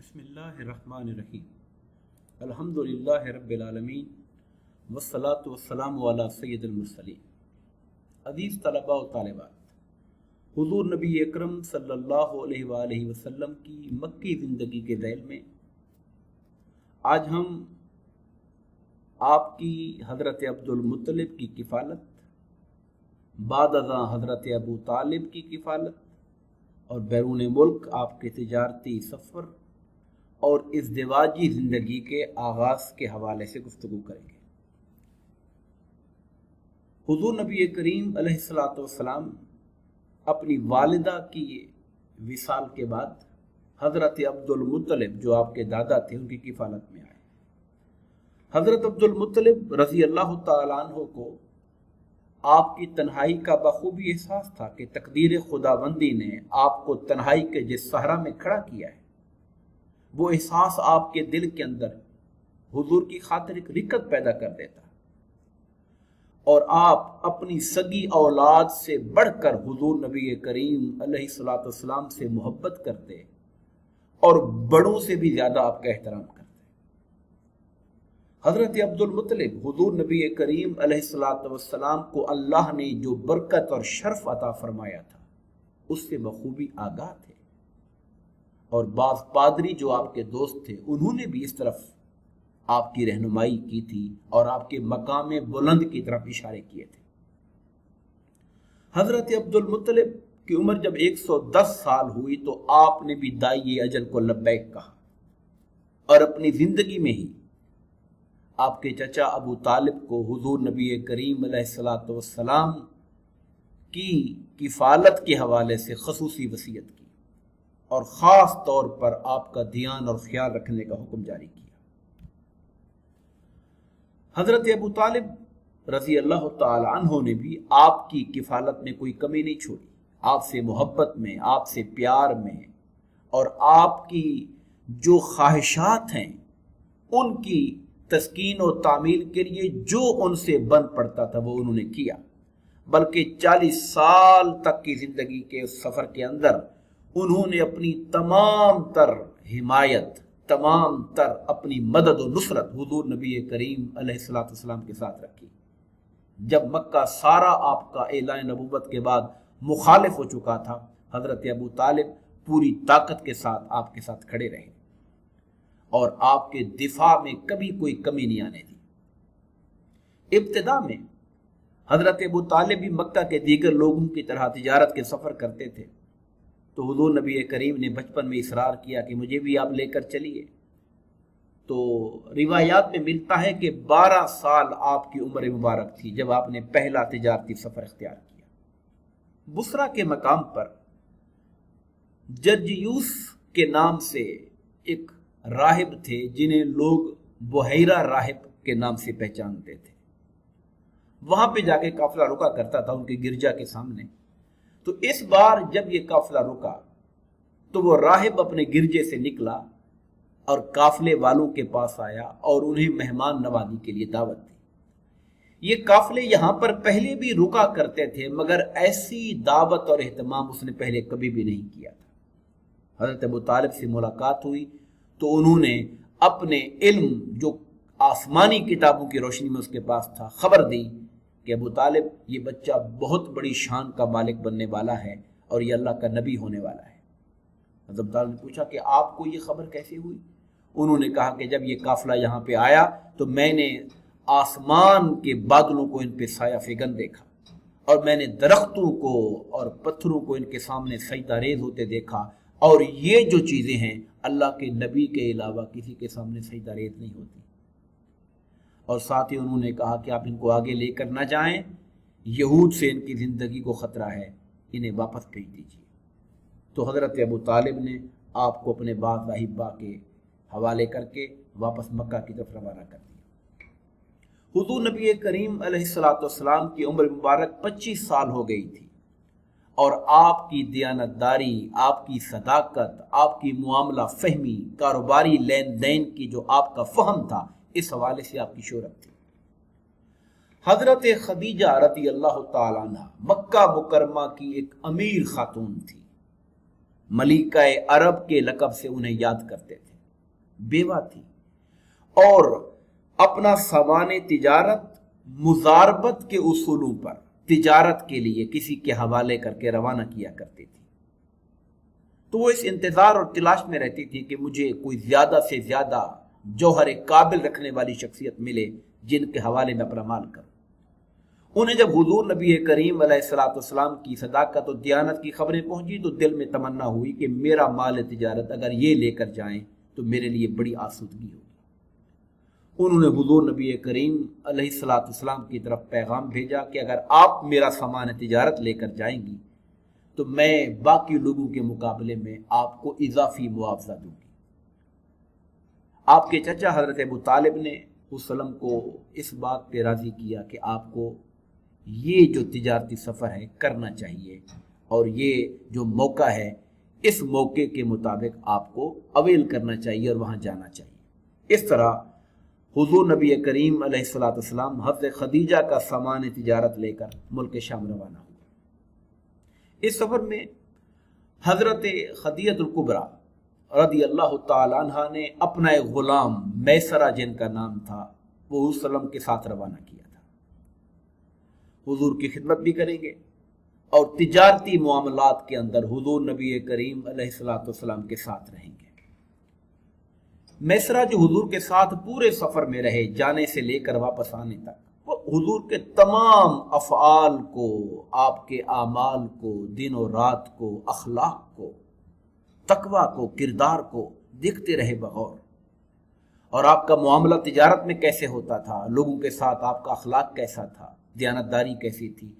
بسم اللہ الرحمن الرحیم الحمدللہ رب العالمین والصلاة والسلام علی سید المرسلین۔ عزیز طلباء و طالبات، حضور نبی اکرم صلی اللہ علیہ وآلہ وسلم کی مکی زندگی کے ذیل میں آج ہم آپ کی حضرت عبد المطلب کی کفالت، بعد ازاں حضرت ابو طالب کی کفالت اور بیرون ملک آپ کے تجارتی سفر اور ازدواجی زندگی کے آغاز کے حوالے سے گفتگو کریں گے۔ حضور نبی کریم علیہ الصلاۃ والسلام اپنی والدہ کی وصال کے بعد حضرت عبد المطلب جو آپ کے دادا تھے ان کی کفالت میں آئے۔ حضرت عبد المطلب رضی اللہ تعالیٰ عنہ کو آپ کی تنہائی کا بخوبی احساس تھا کہ تقدیر خداوندی نے آپ کو تنہائی کے جس صحرا میں کھڑا کیا ہے، وہ احساس آپ کے دل کے اندر حضور کی خاطر ایک رکت پیدا کر دیتا اور آپ اپنی سگی اولاد سے بڑھ کر حضور نبی کریم علیہ الصلوۃ والسلام سے محبت کرتے اور بڑوں سے بھی زیادہ آپ کا احترام کرتے۔ حضرت عبد المطلب حضور نبی کریم علیہ الصلوۃ والسلام کو اللہ نے جو برکت اور شرف عطا فرمایا تھا اس سے بخوبی آگاہ تھے، اور بعض پادری جو آپ کے دوست تھے انہوں نے بھی اس طرف آپ کی رہنمائی کی تھی اور آپ کے مقام بلند کی طرف اشارے کیے تھے۔ حضرت عبد المطلب کی عمر جب 110 سال ہوئی تو آپ نے بھی دائی اجل کو لبیک کہا اور اپنی زندگی میں ہی آپ کے چچا ابو طالب کو حضور نبی کریم علیہ الصلوۃ والسلام کی کفالت کے حوالے سے خصوصی وصیت کی اور خاص طور پر آپ کا دھیان اور خیال رکھنے کا حکم جاری کیا۔ حضرت ابو طالب رضی اللہ تعالی عنہ نے بھی آپ کی کفالت میں کوئی کمی نہیں چھوڑی، آپ سے محبت میں، آپ سے پیار میں، اور آپ کی جو خواہشات ہیں ان کی تسکین و تعمیل کے لیے جو ان سے بن پڑتا تھا وہ انہوں نے کیا، بلکہ 40 سال تک کی زندگی کے اس سفر کے اندر انہوں نے اپنی تمام تر حمایت، تمام تر اپنی مدد و نصرت حضور نبی کریم علیہ الصلوۃ والسلام کے ساتھ رکھی۔ جب مکہ سارا آپ کا اعلان نبوت کے بعد مخالف ہو چکا تھا، حضرت ابو طالب پوری طاقت کے ساتھ آپ کے ساتھ کھڑے رہے اور آپ کے دفاع میں کبھی کوئی کمی نہیں آنے دی۔ ابتدا میں حضرت ابو طالب بھی مکہ کے دیگر لوگوں کی طرح تجارت کے سفر کرتے تھے، تو حضور نبی کریم نے بچپن میں اصرار کیا کہ مجھے بھی آپ لے کر چلیے۔ تو روایات میں ملتا ہے کہ 12 سال آپ کی عمر مبارک تھی جب آپ نے پہلا تجارتی سفر اختیار کیا۔ بصرہ کے مقام پر جرجیوس کے نام سے ایک راہب تھے جنہیں لوگ بحیرہ راہب کے نام سے پہچانتے تھے۔ وہاں پہ جا کے قافلہ رکا کرتا تھا ان کے گرجا کے سامنے۔ تو اس بار جب یہ قافلہ رکا تو وہ راہب اپنے گرجے سے نکلا اور قافلے والوں کے پاس آیا اور انہیں مہمان نوازی کے لیے دعوت دی۔ یہ قافلے یہاں پر پہلے بھی رکا کرتے تھے مگر ایسی دعوت اور اہتمام اس نے پہلے کبھی بھی نہیں کیا تھا۔ حضرت ابو طالب سے ملاقات ہوئی تو انہوں نے اپنے علم جو آسمانی کتابوں کی روشنی میں اس کے پاس تھا خبر دی کہ ابو طالب یہ بچہ بہت بڑی شان کا مالک بننے والا ہے اور یہ اللہ کا نبی ہونے والا ہے۔ حضرت ابو طالب نے پوچھا کہ آپ کو یہ خبر کیسے ہوئی؟ انہوں نے کہا کہ جب یہ قافلہ یہاں پہ آیا تو میں نے آسمان کے بادلوں کو ان پہ سایہ فگن دیکھا اور میں نے درختوں کو اور پتھروں کو ان کے سامنے سجدہ ریز ہوتے دیکھا، اور یہ جو چیزیں ہیں اللہ کے نبی کے علاوہ کسی کے سامنے سجدہ ریز نہیں ہوتی۔ اور ساتھ ہی انہوں نے کہا کہ آپ ان کو آگے لے کر نہ جائیں، یہود سے ان کی زندگی کو خطرہ ہے، انہیں واپس بھیج دیجیے۔ تو حضرت ابو طالب نے آپ کو اپنے بعض احبا کے حوالے کر کے واپس مکہ کی طرف روانہ کر دیا۔ حضور نبی کریم علیہ الصلوۃ والسلام کی عمر مبارک 25 سال ہو گئی تھی، اور آپ کی دیانتداری، آپ کی صداقت، آپ کی معاملہ فہمی، کاروباری لین دین کی جو آپ کا فہم تھا، اس حوالے سے آپ کی شہرت تھی۔ حضرت خدیجہ رضی اللہ تعالیٰ عنہ مکہ مکرمہ کی ایک امیر خاتون تھی، ملکہ عرب کے لقب سے انہیں یاد کرتے تھے۔ بیوہ تھی، اور اپنا سامان تجارت مزاربت کے اصولوں پر تجارت کے لیے کسی کے حوالے کر کے روانہ کیا کرتی تھی۔ تو وہ اس انتظار اور تلاش میں رہتی تھی کہ مجھے کوئی زیادہ سے زیادہ جوہر قابل رکھنے والی شخصیت ملے جن کے حوالے میں اپنا مال کروں۔ انہیں جب حضور نبی کریم علیہ الصلوۃ والسلام کی صداقت و دیانت کی خبریں پہنچی تو دل میں تمنا ہوئی کہ میرا مال تجارت اگر یہ لے کر جائیں تو میرے لیے بڑی آسودگی ہوگی۔ انہوں نے حضور نبی کریم علیہ الصلوۃ والسلام کی طرف پیغام بھیجا کہ اگر آپ میرا سامان تجارت لے کر جائیں گی تو میں باقی لوگوں کے مقابلے میں آپ کو اضافی معاوضہ دوں گی۔ آپ کے چچا حضرت ابو طالب نے وسلم کو اس بات پہ راضی کیا کہ آپ کو یہ جو تجارتی سفر ہے کرنا چاہیے، اور یہ جو موقع ہے اس موقع کے مطابق آپ کو اویل کرنا چاہیے اور وہاں جانا چاہیے۔ اس طرح حضور نبی کریم علیہ الصلوۃ والسلام حضرت خدیجہ کا سامان تجارت لے کر ملک شام روانہ ہوئے۔ اس سفر میں حضرت خدیجہ الکبریٰ رضی اللہ تعالی عنہ نے اپنا ایک غلام میسرہ جن کا نام تھا وہ حضور صلی اللہ علیہ وسلم کے ساتھ روانہ کیا تھا۔ حضور کی خدمت بھی کریں گے اور تجارتی معاملات کے اندر حضور نبی کریم علیہ الصلوۃ والسلام کے ساتھ رہیں گے۔ میسرہ جو حضور کے ساتھ پورے سفر میں رہے، جانے سے لے کر واپس آنے تک، وہ حضور کے تمام افعال کو، آپ کے اعمال کو، دن و رات کو، اخلاق کو، تقوی کو، کردار کو دیکھتے رہے بغور، اور آپ کا معاملہ تجارت میں کیسے ہوتا تھا، لوگوں کے ساتھ آپ کا اخلاق کیسا تھا، دیانتداری کیسی تھی،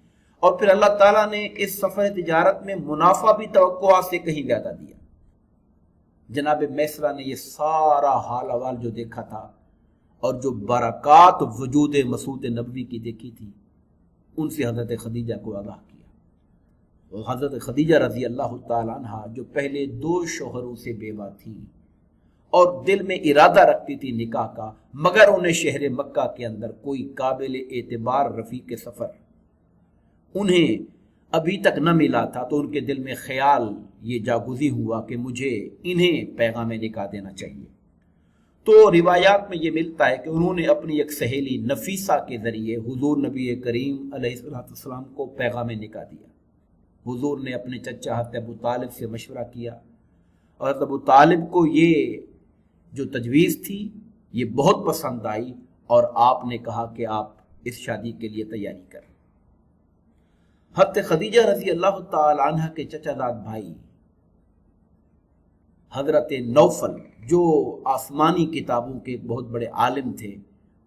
اور پھر اللہ تعالیٰ نے اس سفر تجارت میں منافع بھی توقعات سے کہیں زیادہ دیا۔ جناب میسرہ نے یہ سارا حال احوال جو دیکھا تھا اور جو برکات وجود مسعود نبوی کی دیکھی تھی، ان سے حضرت خدیجہ کو آگاہ کیا۔ اور حضرت خدیجہ رضی اللہ تعالی عنہ جو پہلے 2 شوہروں سے بیوہ تھی اور دل میں ارادہ رکھتی تھی نکاح کا، مگر انہیں شہر مکہ کے اندر کوئی قابل اعتبار رفیق سفر انہیں ابھی تک نہ ملا تھا، تو ان کے دل میں خیال یہ جاگزی ہوا کہ مجھے انہیں پیغام نکاح دینا چاہیے۔ تو روایات میں یہ ملتا ہے کہ انہوں نے اپنی ایک سہیلی نفیسہ کے ذریعے حضور نبی کریم علیہ السلام کو پیغام نکاح دیا۔ حضور نے اپنے چچا حضرت ابو طالب سے مشورہ کیا، اور حضرت ابو طالب کو یہ جو تجویز تھی یہ بہت پسند آئی، اور آپ نے کہا کہ آپ اس شادی کے لیے تیاری کریں۔ حضرت خدیجہ رضی اللہ تعالی عنہ کے چچا زاد بھائی حضرت نوفل جو آسمانی کتابوں کے بہت بڑے عالم تھے،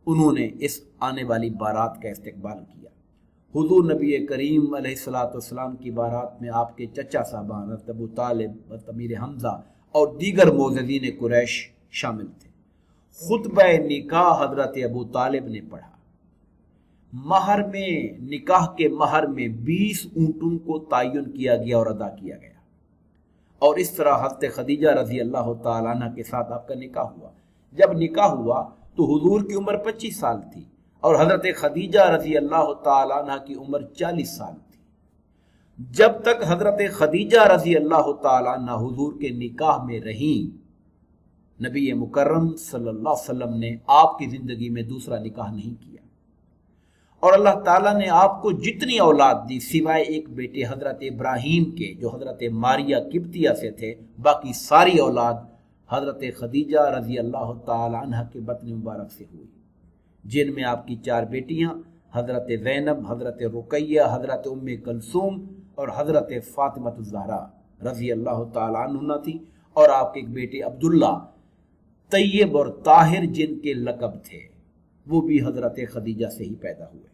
انہوں نے اس آنے والی بارات کا استقبال کیا۔ حضور نبی کریم علیہ الصلوۃ والسلام کی بارات میں آپ کے چچا صاحبان حضرت ابو طالب، حضرت امیر حمزہ اور دیگر معززین قریش شامل تھے۔ خطبہ نکاح حضرت ابو طالب نے پڑھا۔ مہر میں، نکاح کے مہر میں 20 اونٹوں کو تعین کیا گیا اور ادا کیا گیا، اور اس طرح حضرت خدیجہ رضی اللہ تعالیٰ عنہ کے ساتھ آپ کا نکاح ہوا۔ جب نکاح ہوا تو حضور کی عمر 25 سال تھی اور حضرت خدیجہ رضی اللہ تعالیٰ عنہ کی عمر 40 سال تھی۔ جب تک حضرت خدیجہ رضی اللہ تعالیٰ عنہ حضور کے نکاح میں رہیں، نبی مکرم صلی اللہ علیہ وسلم نے آپ کی زندگی میں دوسرا نکاح نہیں کیا، اور اللہ تعالیٰ نے آپ کو جتنی اولاد دی سوائے ایک بیٹے حضرت ابراہیم کے جو حضرت ماریہ قبطیہ سے تھے، باقی ساری اولاد حضرت خدیجہ رضی اللہ تعالی عنہ کے بطن مبارک سے ہوئی، جن میں آپ کی 4 بیٹیاں حضرت زینب، حضرت رقیہ، حضرت ام کلثوم اور حضرت فاطمہ الزہرا رضی اللہ تعالی عنہ تھی، اور آپ کے ایک بیٹے عبداللہ طیب اور طاہر جن کے لقب تھے، وہ بھی حضرت خدیجہ سے ہی پیدا ہوئے۔